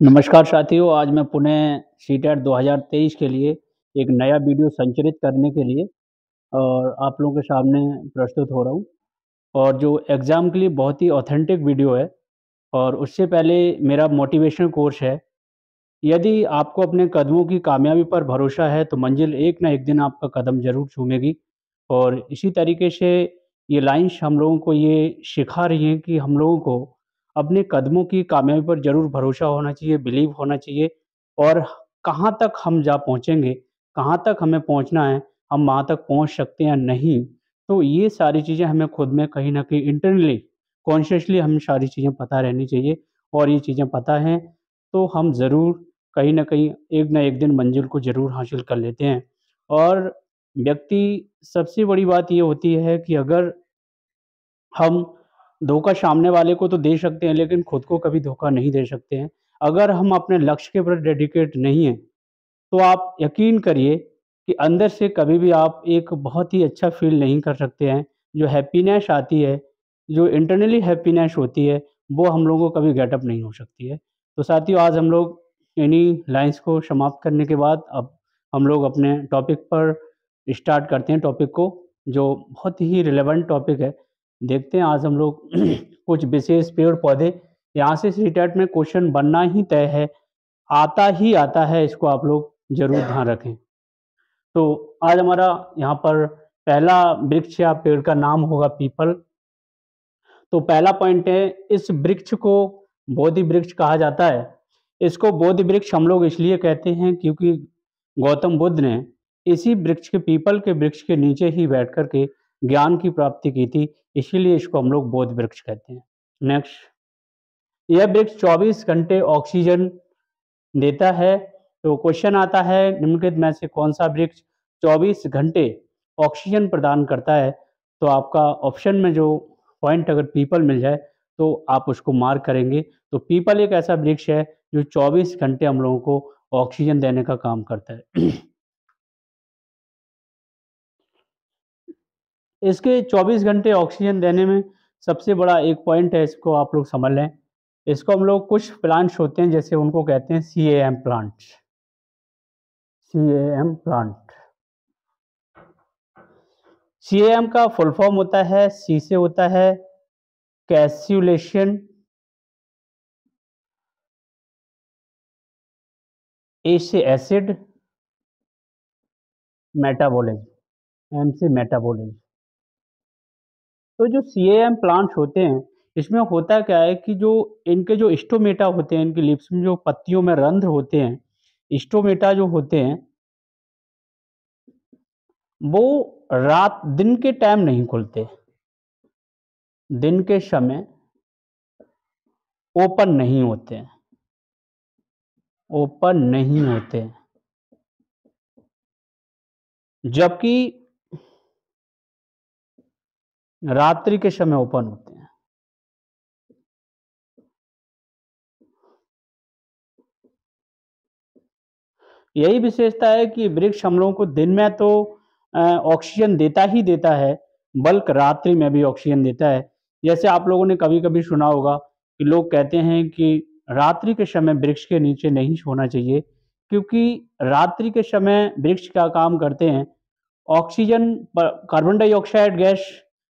नमस्कार साथियों, आज मैं पुनः सीटेट 2023 के लिए एक नया वीडियो संचालित करने के लिए और आप लोगों के सामने प्रस्तुत हो रहा हूँ। और जो एग्ज़ाम के लिए बहुत ही ऑथेंटिक वीडियो है और उससे पहले मेरा मोटिवेशन कोर्स है। यदि आपको अपने कदमों की कामयाबी पर भरोसा है, तो मंजिल एक ना एक दिन आपका कदम ज़रूर चूमेगी। और इसी तरीके से ये लाइन्स हम लोगों को ये सिखा रही हैं कि हम लोगों को अपने कदमों की कामयाबी पर ज़रूर भरोसा होना चाहिए, बिलीव होना चाहिए और कहाँ तक हम जा पहुँचेंगे, कहाँ तक हमें पहुँचना है, हम वहाँ तक पहुँच सकते हैं या नहीं। तो ये सारी चीज़ें हमें खुद में कहीं न कहीं इंटरनली, कॉन्शियसली हमें सारी चीज़ें पता रहनी चाहिए और ये चीज़ें पता हैं, तो हम ज़रूर कहीं न कहीं एक ना एक दिन मंज़िल को ज़रूर हासिल कर लेते हैं। और व्यक्ति सबसे बड़ी बात ये होती है कि अगर हम धोखा सामने वाले को तो दे सकते हैं, लेकिन खुद को कभी धोखा नहीं दे सकते हैं। अगर हम अपने लक्ष्य के प्रति डेडिकेट नहीं हैं, तो आप यकीन करिए कि अंदर से कभी भी आप एक बहुत ही अच्छा फ़ील नहीं कर सकते हैं। जो हैप्पीनेस आती है, जो इंटरनली हैप्पीनेस होती है, वो हम लोगों को कभी गेट अप नहीं हो सकती है। तो साथियों, आज हम लोग इन्हीं लाइन्स को समाप्त करने के बाद अब हम लोग अपने टॉपिक पर स्टार्ट करते हैं टॉपिक को, जो बहुत ही रिलेवेंट टॉपिक है। देखते हैं आज हम लोग कुछ विशेष पेड़-पौधे, यहाँ से सीटेट में क्वेश्चन बनना ही तय है, आता ही आता है, इसको आप लोग ज़रूर ध्यान रखें। तो आज हमारा यहाँ पर पहला वृक्ष या पेड़ का नाम होगा पीपल। तो पहला पॉइंट है, इस वृक्ष को बोधि वृक्ष कहा जाता है। इसको बोधि वृक्ष हम लोग इसलिए कहते हैं क्योंकि गौतम बुद्ध ने इसी वृक्ष के, पीपल के वृक्ष के नीचे ही बैठ कर के ज्ञान की प्राप्ति की थी, इसीलिए इसको हम लोग बोधि वृक्ष कहते हैं। नेक्स्ट, यह वृक्ष 24 घंटे ऑक्सीजन देता है। तो क्वेश्चन आता है, निम्नलिखित में से कौन-सा वृक्ष 24 घंटे ऑक्सीजन प्रदान करता है? तो आपका ऑप्शन में जो पॉइंट अगर पीपल मिल जाए, तो आप उसको मार्क करेंगे। तो पीपल एक ऐसा वृक्ष है जो 24 घंटे हम लोगों को ऑक्सीजन देने का काम करता है। इसके 24 घंटे ऑक्सीजन देने में सबसे बड़ा एक पॉइंट है, इसको आप लोग समझ लें। इसको हम लोग, कुछ प्लांट्स होते हैं जैसे उनको कहते हैं CAM plants, CAM plant. CAM का फुल फॉर्म होता है, सी से होता है कैस्यूलेशन, ए से एसिड, मेटाबॉलिज्म, एम से मेटाबॉलिज्म। तो जो सीएएम प्लांट्स होते हैं, इसमें होता क्या है कि जो इनके जो स्टोमेटा होते हैं, इनकी लीव्स में जो पत्तियों में रंध्र होते हैं, स्टोमेटा जो होते हैं, वो रात दिन के टाइम नहीं खुलते, दिन के समय ओपन नहीं होते हैं, ओपन नहीं होते हैं। जबकि रात्रि के समय ओपन होते हैं। यही विशेषता है कि वृक्ष हम लोगों को दिन में तो ऑक्सीजन देता ही देता है, बल्कि रात्रि में भी ऑक्सीजन देता है। जैसे आप लोगों ने कभी-कभी सुना होगा कि लोग कहते हैं कि रात्रि के समय वृक्ष के नीचे नहीं सोना चाहिए, क्योंकि रात्रि के समय वृक्ष क्या काम करते हैं, ऑक्सीजन प कार्बन डाइऑक्साइड गैस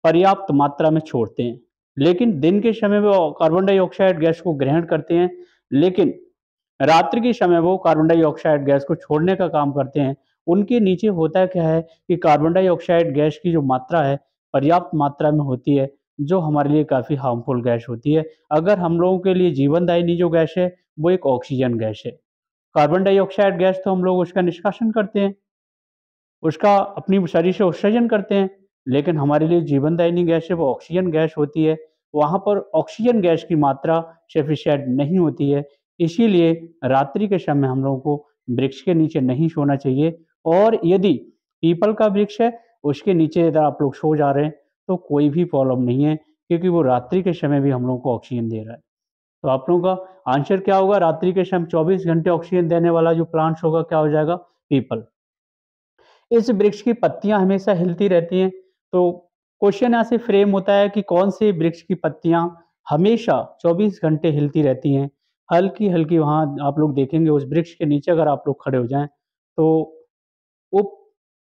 पर्याप्त मात्रा में छोड़ते हैं। लेकिन दिन के समय वो कार्बन डाइऑक्साइड गैस को ग्रहण करते हैं, लेकिन रात्रि के समय वो कार्बन डाइऑक्साइड गैस को छोड़ने का काम करते हैं। उनके नीचे होता क्या है कि कार्बन डाइऑक्साइड गैस की जो मात्रा है, पर्याप्त मात्रा में होती है, जो हमारे लिए काफ़ी हार्मफुल गैस होती है। अगर हम लोगों के लिए जीवनदायिनी जो गैस है, वो एक ऑक्सीजन गैस है। कार्बन डाइऑक्साइड गैस तो हम लोग उसका निष्कासन करते हैं, उसका अपनी शरीर से उत्सर्जन करते हैं, लेकिन हमारे लिए जीवनदायिनी गैस है वो ऑक्सीजन गैस होती है। वहाँ पर ऑक्सीजन गैस की मात्रा सफिशिएंट नहीं होती है, इसीलिए रात्रि के समय हम लोगों को वृक्ष के नीचे नहीं सोना चाहिए। और यदि पीपल का वृक्ष है, उसके नीचे अगर आप लोग सो जा रहे हैं, तो कोई भी प्रॉब्लम नहीं है, क्योंकि वो रात्रि के समय भी हम लोगों को ऑक्सीजन दे रहा है। तो आप लोगों का आंसर क्या होगा? रात्रि के समय 24 घंटे ऑक्सीजन देने वाला जो प्लांट्स होगा, क्या हो जाएगा? पीपल। इस वृक्ष की पत्तियाँ हमेशा हिलती रहती हैं। तो क्वेश्चन यहाँ से फ्रेम होता है कि कौन से वृक्ष की पत्तियाँ हमेशा 24 घंटे हिलती रहती हैं? हल्की-हल्की वहाँ आप लोग देखेंगे उस वृक्ष के नीचे अगर आप लोग खड़े हो जाएँ, तो वो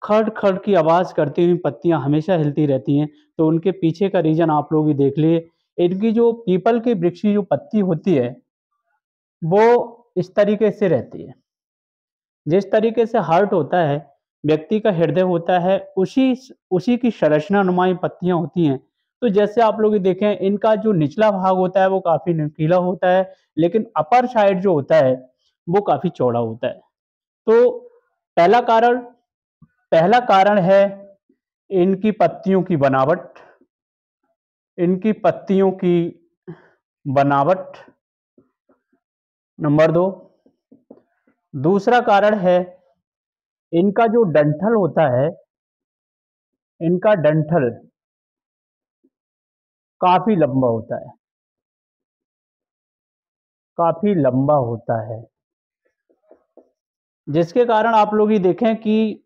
खड़-खड़ की आवाज़ करती हुई पत्तियाँ हमेशा हिलती रहती हैं, तो उनके पीछे का रीज़न आप लोग भी देख लिए। इनकी जो पीपल के वृक्ष की जो पत्ती होती है, वो इस तरीके से रहती है। जिस तरीके से हार्ट होता है, व्यक्ति का हृदय होता है, उसी की संरचनानुमाई पत्तियाँ होती हैं। तो जैसे आप लोग ये देखें, इनका जो निचला भाग होता है वो काफ़ी नुकीला होता है, लेकिन अपर साइड जो होता है, वो काफ़ी चौड़ा होता है। तो पहला कारण पहला कारण है इनकी पत्तियों की बनावट। इनकी पत्तियों की बनावट, नंबर 2। दूसरा कारण है इनका जो डंठल होता है, इनका डंठल काफ़ी लंबा होता है, काफ़ी लंबा होता है। जिसके कारण आप लोग ये देखें कि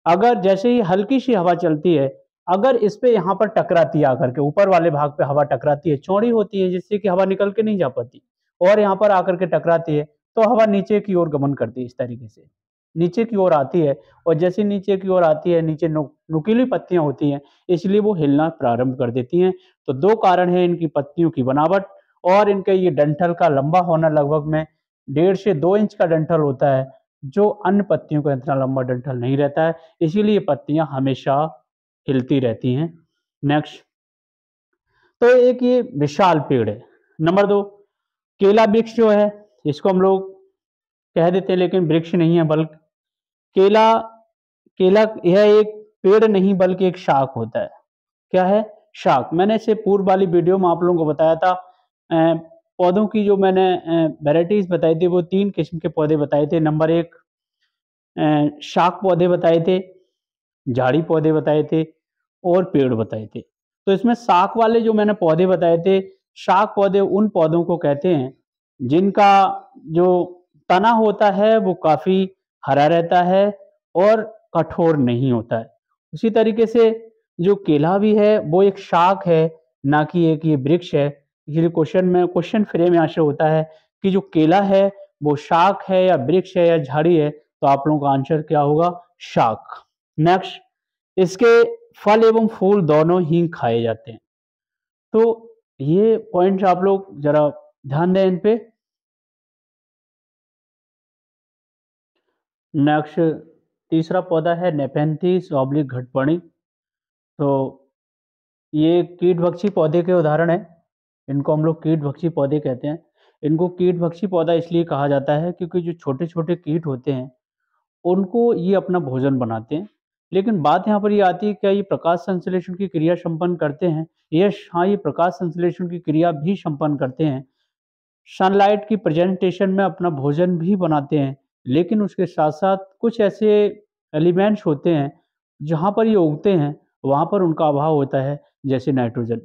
अगर जैसे ही हल्की-सी हवा चलती है, अगर इस पे यहाँ पर टकराती है आकर के, ऊपर वाले भाग पे हवा टकराती है, चौड़ी होती है जिससे कि हवा निकल के नहीं जा पाती और यहाँ पर आकर के टकराती है, तो हवा नीचे की ओर गमन करती है इस तरीके से। नीचे की ओर आती है और जैसे नीचे की ओर आती है, नीचे नुकीली पत्तियाँ होती हैं, इसलिए वो हिलना प्रारंभ कर देती हैं। तो 2 कारण हैं इनकी पत्तियों की बनावट और इनके ये डंठल का लंबा होना, लगभग में 1.5 से 2 इंच का डंठल होता है, जो अन्य पत्तियों का इतना लंबा डंठल नहीं रहता है, इसीलिए पत्तियाँ हमेशा हिलती रहती हैं। नेक्स्ट, तो एक ये विशाल पेड़ है। नंबर 2, केला वृक्ष जो है, इसको हम लोग कह देते हैं लेकिन वृक्ष नहीं है, बल्कि केला केला यह एक पेड़ नहीं बल्कि एक शाख होता है। क्या है? शाख। मैंने इससे पूर्व वाली वीडियो में आप लोगों को बताया था, पौधों की जो मैंने वैराइटीज़ बताई थी, वो 3 किस्म के पौधे बताए थे। नंबर 1, शाक पौधे बताए थे, झाड़ी पौधे बताए थे और पेड़ बताए थे। तो इसमें शाक वाले जो मैंने पौधे बताए थे, शाक पौधे उन पौधों को कहते हैं जिनका जो तना होता है वो काफ़ी हरा रहता है और कठोर नहीं होता है। उसी तरीके से जो केला भी है वो एक शाक है, ना कि एक ये वृक्ष है। इसलिए क्वेश्चन फ्रेम यहाँ से होता है कि जो केला है वो शाक है या वृक्ष है या झाड़ी है, तो आप लोगों का आंसर क्या होगा? शाक। नेक्स्ट, इसके फल एवं फूल दोनों ही खाए जाते हैं। तो ये पॉइंट्स आप लोग ज़रा ध्यान दें इन पे। नेक्स्ट, तीसरा पौधा है नेपेंथिस ऑब्लिक घटपणी। तो ये कीटभक्षी पौधे के उदाहरण हैं। इनको हम लोग कीटभक्षी पौधे कहते हैं। इनको कीटभक्षी पौधा इसलिए कहा जाता है क्योंकि जो छोटे-छोटे कीट होते हैं, उनको ये अपना भोजन बनाते हैं। लेकिन बात यहाँ पर ये आती है, क्या ये प्रकाश संश्लेषण की क्रिया संपन्न करते हैं? यस, हाँ, ये प्रकाश संश्लेषण की क्रिया भी संपन्न करते हैं। सनलाइट की प्रेजेंटेशन में अपना भोजन भी बनाते हैं, लेकिन उसके साथ-साथ कुछ ऐसे एलिमेंट्स होते हैं, जहाँ पर ये उगते हैं, वहाँ पर उनका अभाव होता है, जैसे नाइट्रोजन।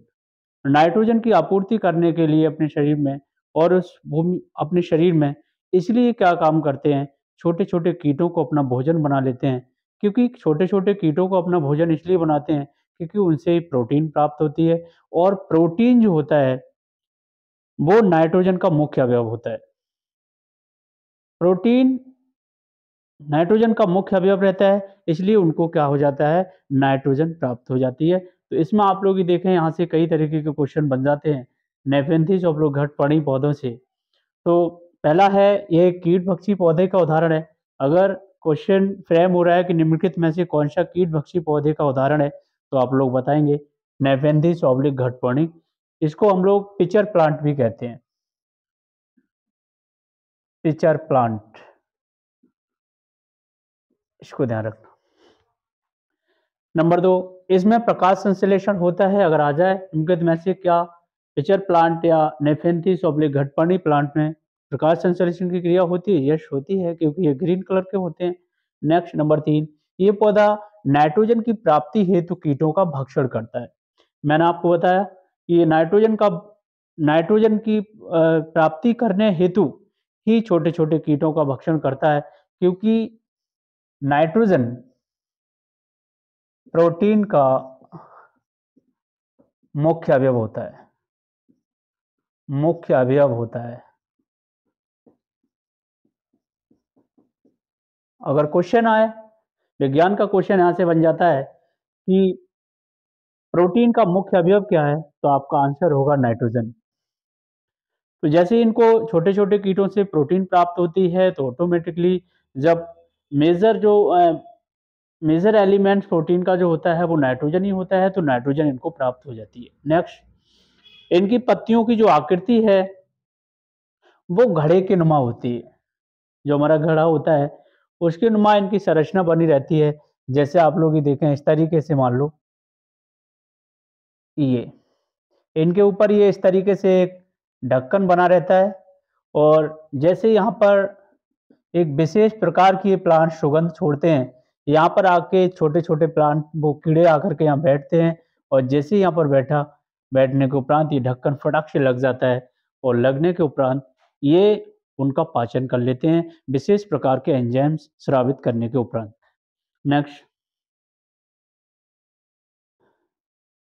नाइट्रोजन की आपूर्ति करने के लिए अपने शरीर में और उस भूमि अपने शरीर में, इसलिए क्या काम करते हैं, छोटे-छोटे कीटों को अपना भोजन बना लेते हैं। क्योंकि छोटे-छोटे कीटों को अपना भोजन इसलिए बनाते हैं, क्योंकि उनसे प्रोटीन प्राप्त होती है और प्रोटीन जो होता है, वो नाइट्रोजन का मुख्य अवयव होता है। प्रोटीन नाइट्रोजन का मुख्य अवयव रहता है, इसलिए उनको क्या हो जाता है, नाइट्रोजन प्राप्त हो जाती है। तो इसमें आप लोग ये देखें, यहाँ से कई तरीके के क्वेश्चन बन जाते हैं। नेपेंथिस आप लोग घटपड़ी पौधों से। तो पहला है, ये कीटभक्षी पौधे का उदाहरण है। अगर क्वेश्चन फ्रेम हो रहा है कि निम्नलिखित में से कौन-सा कीटभक्षी पौधे का उदाहरण है, तो आप लोग बताएँगे नेपेंथिस ऑब्लिक घटपर्णी। इसको हम लोग पिचर प्लांट भी कहते हैं। पिचर प्लांट, इसको ध्यान रखना। नंबर 2, इसमें प्रकाश संश्लेषण होता है। अगर आ जाए निम्नलिखित में से क्या पिचर प्लांट या नेफेंथिस ऑब्लिक घटपर्णी प्लांट में प्रकाश संश्लेषण की क्रिया होती है? यस, होती है, क्योंकि ये ग्रीन कलर के होते हैं। नेक्स्ट, नंबर 3, ये पौधा नाइट्रोजन की प्राप्ति हेतु कीटों का भक्षण करता है। मैंने आपको बताया कि ये नाइट्रोजन की प्राप्ति करने हेतु ही छोटे-छोटे कीटों का भक्षण करता है, क्योंकि नाइट्रोजन प्रोटीन का मुख्य अवयव होता है। मुख्य अवयव होता है। अगर क्वेश्चन आए, विज्ञान का क्वेश्चन यहाँ से बन जाता है कि प्रोटीन का मुख्य अवयव क्या है, तो आपका आंसर होगा नाइट्रोजन। तो जैसे इनको छोटे-छोटे कीटों से प्रोटीन प्राप्त होती है, तो ऑटोमेटिकली जब मेजर जो मेजर एलिमेंट प्रोटीन का जो होता है वो नाइट्रोजन ही होता है, तो नाइट्रोजन इनको प्राप्त हो जाती है। नेक्स्ट, इनकी पत्तियों की जो आकृति है वो घड़े के नुमा होती है। जो हमारा घड़ा होता है उसके नुमा इनकी संरचना बनी रहती है। जैसे आप लोग ये देखें इस तरीके से, मान लो ये इनके ऊपर ये इस तरीके से एक ढक्कन बना रहता है, और जैसे यहाँ पर एक विशेष प्रकार की ये प्लांट सुगंध छोड़ते हैं, यहाँ पर आके छोटे-छोटे प्लांट वो कीड़े आकर के यहाँ बैठते हैं, और जैसे ही यहाँ पर बैठने के उपरांत ये ढक्कन फटाक से लग जाता है, और लगने के उपरांत ये उनका पाचन कर लेते हैं, विशेष प्रकार के एंजाइम्स स्रावित करने के उपरांत। नेक्स्ट,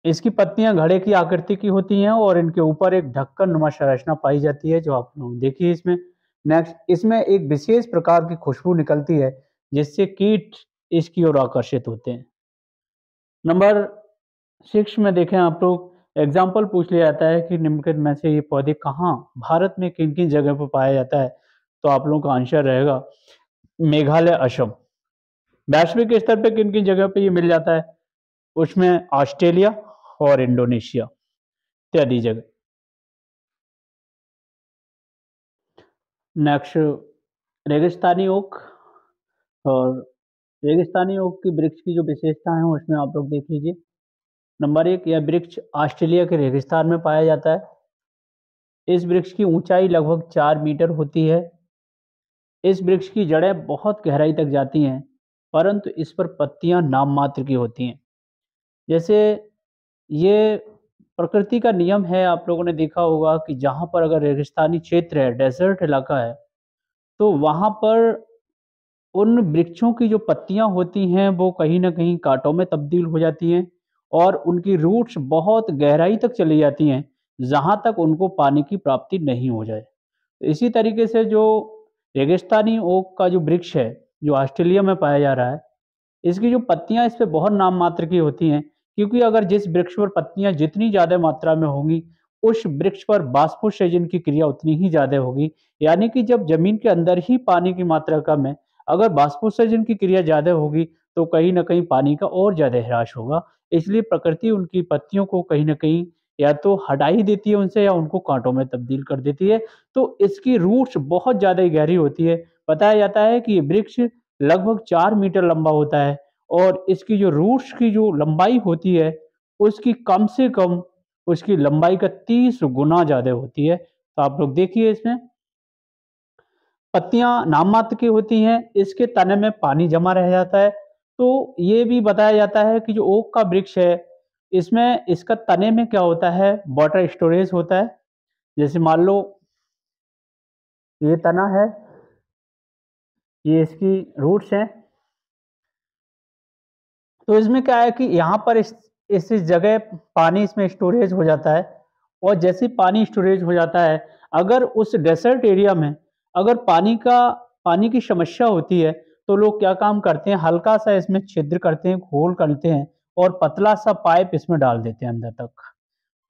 इसकी पत्तियाँ घड़े की आकृति की होती हैं और इनके ऊपर एक ढक्कन नुमा संरचना पाई जाती है, जो आप लोग देखिए इसमें। नेक्स्ट, इसमें एक विशेष प्रकार की खुशबू निकलती है, जिससे कीट इसकी ओर आकर्षित होते हैं। नंबर 6 में देखें आप लोग, एग्जाम्पल पूछ लिया जाता है कि निम्नलिखित में से ये पौधे कहाँ, भारत में किन-किन जगह पर पाया जाता है, तो आप लोगों का आंसर रहेगा मेघालय, असम। वैश्विक स्तर पे किन-किन जगह पे ये मिल जाता है, उसमें ऑस्ट्रेलिया और इंडोनेशिया इत्यादि जगह। नेक्स्ट, रेगिस्तानी ओक। और रेगिस्तानी ओक की वृक्ष की जो विशेषता है उसमें आप लोग देख लीजिए। नंबर 1, यह वृक्ष ऑस्ट्रेलिया के रेगिस्तान में पाया जाता है। इस वृक्ष की ऊंचाई लगभग 4 मीटर होती है। इस वृक्ष की जड़ें बहुत गहराई तक जाती हैं, परंतु इस पर पत्तियां नाम मात्र की होती हैं। जैसे ये प्रकृति का नियम है, आप लोगों ने देखा होगा कि जहाँ पर अगर रेगिस्तानी क्षेत्र है, डेज़र्ट इलाका है, तो वहाँ पर उन वृक्षों की जो पत्तियाँ होती हैं, वो कहीं न कहीं काँटों में तब्दील हो जाती हैं, और उनकी रूट्स बहुत गहराई तक चली जाती हैं, जहाँ तक उनको पानी की प्राप्ति नहीं हो जाए। तो इसी तरीके से जो रेगिस्तानी ओक का जो वृक्ष है, जो ऑस्ट्रेलिया में पाया जा रहा है, इसकी जो पत्तियाँ इस पे बहुत नाम मात्र की होती हैं, क्योंकि अगर जिस वृक्ष पर पत्तियाँ जितनी ज़्यादा मात्रा में होंगी, उस वृक्ष पर बाष्पोत्सर्जन की क्रिया उतनी ही ज़्यादा होगी। यानी कि जब ज़मीन के अंदर ही पानी की मात्रा कम है, अगर बाष्पोत्सर्जन की क्रिया ज़्यादा होगी, तो कहीं न कहीं पानी का और ज़्यादा ह्रास होगा। इसलिए प्रकृति उनकी पत्तियों को कहीं न कहीं या तो हटा ही देती है उनसे, या उनको काँटों में तब्दील कर देती है। तो इसकी रूट्स बहुत ज़्यादा गहरी होती है। बताया जाता है कि ये वृक्ष लगभग 4 मीटर लंबा होता है, और इसकी जो रूट्स की जो लंबाई होती है, उसकी कम से कम उसकी लंबाई का 30 गुना ज़्यादा होती है। तो आप लोग देखिए इसमें पत्तियाँ नाम मात्र की होती हैं, इसके तने में पानी जमा रह जाता है। तो ये भी बताया जाता है कि जो ओक का वृक्ष है, इसमें इसका तने में क्या होता है, वाटर स्टोरेज होता है। जैसे मान लो ये तना है, ये इसकी रूट्स हैं। तो इसमें क्या है कि यहाँ पर इस जगह पानी इसमें स्टोरेज हो जाता है, और जैसे ही पानी स्टोरेज हो जाता है, अगर उस डेज़र्ट एरिया में अगर पानी की समस्या होती है, तो लोग क्या काम करते हैं, हल्का-सा इसमें छिद्र करते हैं, होल करते हैं, और पतला-सा पाइप इसमें डाल देते हैं अंदर तक।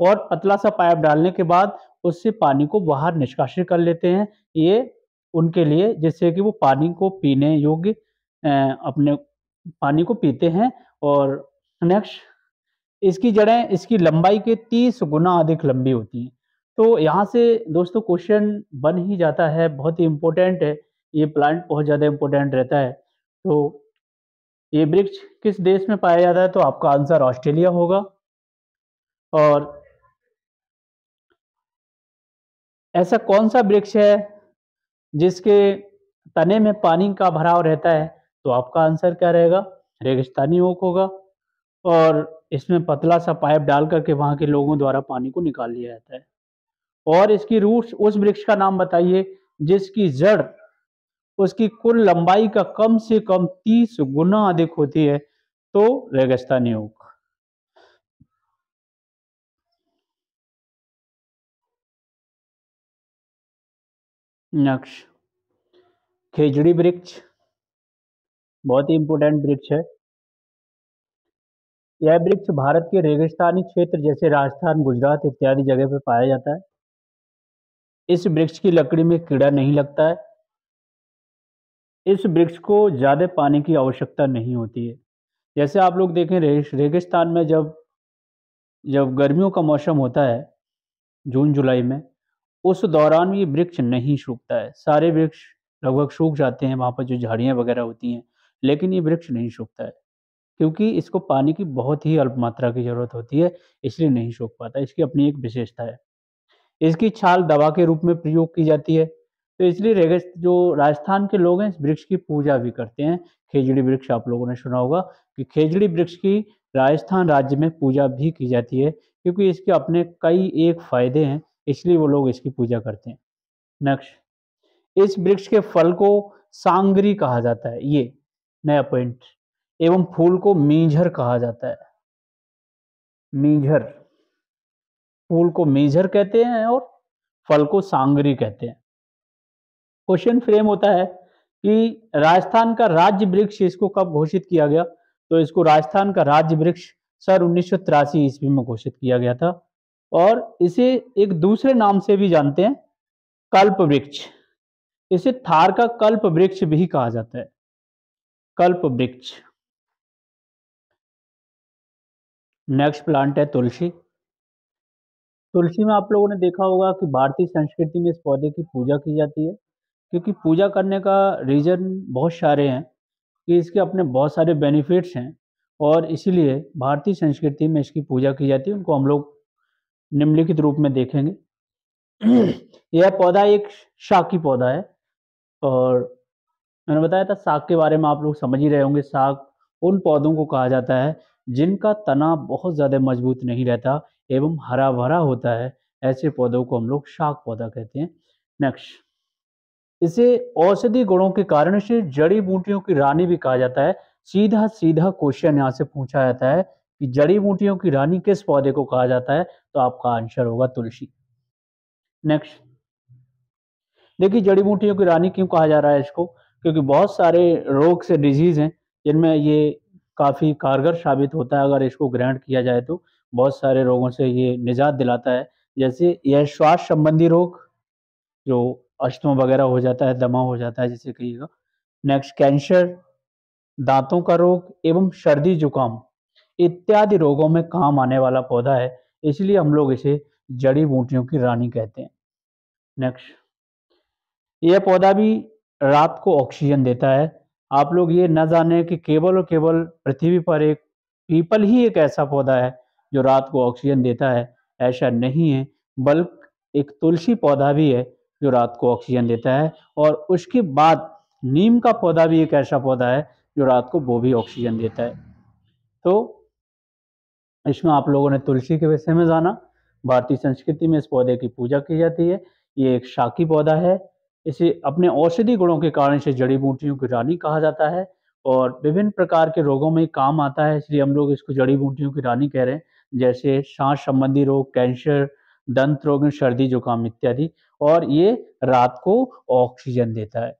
और पतला-सा पाइप डालने के बाद उससे पानी को बाहर निष्कासित कर लेते हैं। ये उनके लिए, जिससे कि वो पानी को पीने योग्य अपने पानी को पीते हैं। और नेक्स्ट, इसकी जड़ें इसकी लंबाई के 30 गुना अधिक लंबी होती हैं। तो यहाँ से दोस्तों क्वेश्चन बन ही जाता है, बहुत ही इम्पोर्टेंट है। ये प्लांट बहुत ज़्यादा इम्पोर्टेंट रहता है। तो ये वृक्ष किस देश में पाया जाता है, तो आपका आंसर ऑस्ट्रेलिया होगा। और ऐसा कौन-सा वृक्ष है जिसके तने में पानी का भराव रहता है, तो आपका आंसर क्या रहेगा? रेगिस्तानी ओक होगा। और इसमें पतला-सा पाइप डाल कर के वहाँ के लोगों द्वारा पानी को निकाल लिया जाता है। और इसकी रूट्स, उस वृक्ष का नाम बताइए जिसकी जड़ उसकी कुल लंबाई का कम से कम 30 गुना अधिक होती है, तो रेगिस्तानी ओक। नेक्स्ट, खेजड़ी वृक्ष। बहुत ही इम्पोर्टेंट वृक्ष है। यह वृक्ष भारत के रेगिस्तानी क्षेत्र जैसे राजस्थान, गुजरात इत्यादि जगह पे पाया जाता है। इस वृक्ष की लकड़ी में कीड़ा नहीं लगता है। इस वृक्ष को ज़्यादा पानी की आवश्यकता नहीं होती है। जैसे आप लोग देखें रेगिस्तान में जब जब गर्मियों का मौसम होता है, जून जुलाई में, उस दौरान ये वृक्ष नहीं सूखता है। सारे वृक्ष लगभग सूख जाते हैं, वहाँ पर जो झाड़ियाँ वगैरह होती हैं, लेकिन ये वृक्ष नहीं सूखता है, क्योंकि इसको पानी की बहुत ही अल्प मात्रा की ज़रूरत होती है, इसलिए नहीं सूख पाता। इसकी अपनी एक विशेषता है। इसकी छाल दवा के रूप में प्रयोग की जाती है, तो इसलिए जो राजस्थान के लोग हैं, इस वृक्ष की पूजा भी करते हैं। खेजड़ी वृक्ष आप लोगों ने सुना होगा कि खेजड़ी वृक्ष की राजस्थान राज्य में पूजा भी की जाती है, क्योंकि इसके अपने कई एक फ़ायदे हैं, इसलिए वो लोग इसकी पूजा करते हैं। नेक्स्ट, इस वृक्ष के फल को सांगरी कहा जाता है, ये नया पॉइंट, एवं फूल को मींझर कहा जाता है। मींझर, फूल को मींझर कहते हैं और फल को सांगरी कहते हैं। क्वेश्चन फ्रेम होता है कि राजस्थान का राज्य वृक्ष इसको कब घोषित किया गया? तो इसको राजस्थान का राज्य वृक्ष सन 1983 ईस्वी में घोषित किया गया था, और इसे एक दूसरे नाम से भी जानते हैं, कल्प वृक्ष। इसे थार का कल्प वृक्ष भी कहा जाता है, कल्प वृक्ष। नेक्स्ट प्लांट है तुलसी। तुलसी में आप लोगों ने देखा होगा कि भारतीय संस्कृति में इस पौधे की पूजा की जाती है, क्योंकि पूजा करने का रीज़न बहुत सारे हैं कि इसके अपने बहुत सारे बेनिफिट्स हैं, और इसीलिए भारतीय संस्कृति में इसकी पूजा की जाती है। उनको हम लोग निम्नलिखित रूप में देखेंगे। यह पौधा एक शाकी पौधा है, और मैंने बताया था साग के बारे में, आप लोग समझ ही रहे होंगे। साग उन पौधों को कहा जाता है जिनका तना बहुत ज़्यादा मजबूत नहीं रहता एवं हरा भरा होता है। ऐसे पौधों को हम लोग शाक पौधा कहते हैं। नेक्स्ट, इसे औषधि गुणों के कारण से जड़ी बूटियों की रानी भी कहा जाता है। सीधा सीधा क्वेश्चन यहाँ से पूछा जाता है कि जड़ी बूटियों की रानी किस पौधे को कहा जाता है, तो आपका आंसर होगा तुलसी। नेक्स्ट, देखिए जड़ी बूटियों की रानी क्यों कहा जा रहा है इसको, क्योंकि बहुत सारे रोग से डिजीज़ हैं जिनमें ये काफ़ी कारगर साबित होता है। अगर इसको ग्रहण किया जाए तो बहुत सारे रोगों से ये निजात दिलाता है। जैसे यह श्वास संबंधी रोग, जो अस्थमा वगैरह हो जाता है, दमा हो जाता है जिसे कहिएगा। नेक्स्ट, कैंसर, दांतों का रोग एवं सर्दी जुकाम इत्यादि रोगों में काम आने वाला पौधा है, इसलिए हम लोग इसे जड़ी बूटियों की रानी कहते हैं। नेक्स्ट, यह पौधा भी रात को ऑक्सीजन देता है। आप लोग ये ना जाने कि केवल और केवल पृथ्वी पर एक पीपल ही एक ऐसा पौधा है जो रात को ऑक्सीजन देता है, ऐसा नहीं है, बल्कि एक तुलसी पौधा भी है जो रात को ऑक्सीजन देता है, और उसके बाद नीम का पौधा भी एक ऐसा पौधा है जो रात को वो भी ऑक्सीजन देता है। तो इसमें आप लोगों ने तुलसी के विषय में जाना। भारतीय संस्कृति में इस पौधे की पूजा की जाती है। ये एक शाकी पौधा है। इसे अपने औषधि गुणों के कारण से जड़ी बूटियों की रानी कहा जाता है, और विभिन्न प्रकार के रोगों में काम आता है, इसलिए हम लोग इसको जड़ी बूटियों की रानी कह रहे हैं। जैसे सांस संबंधी रोग, कैंसर, दंत रोग, सर्दी जुकाम इत्यादि, और ये रात को ऑक्सीजन देता है।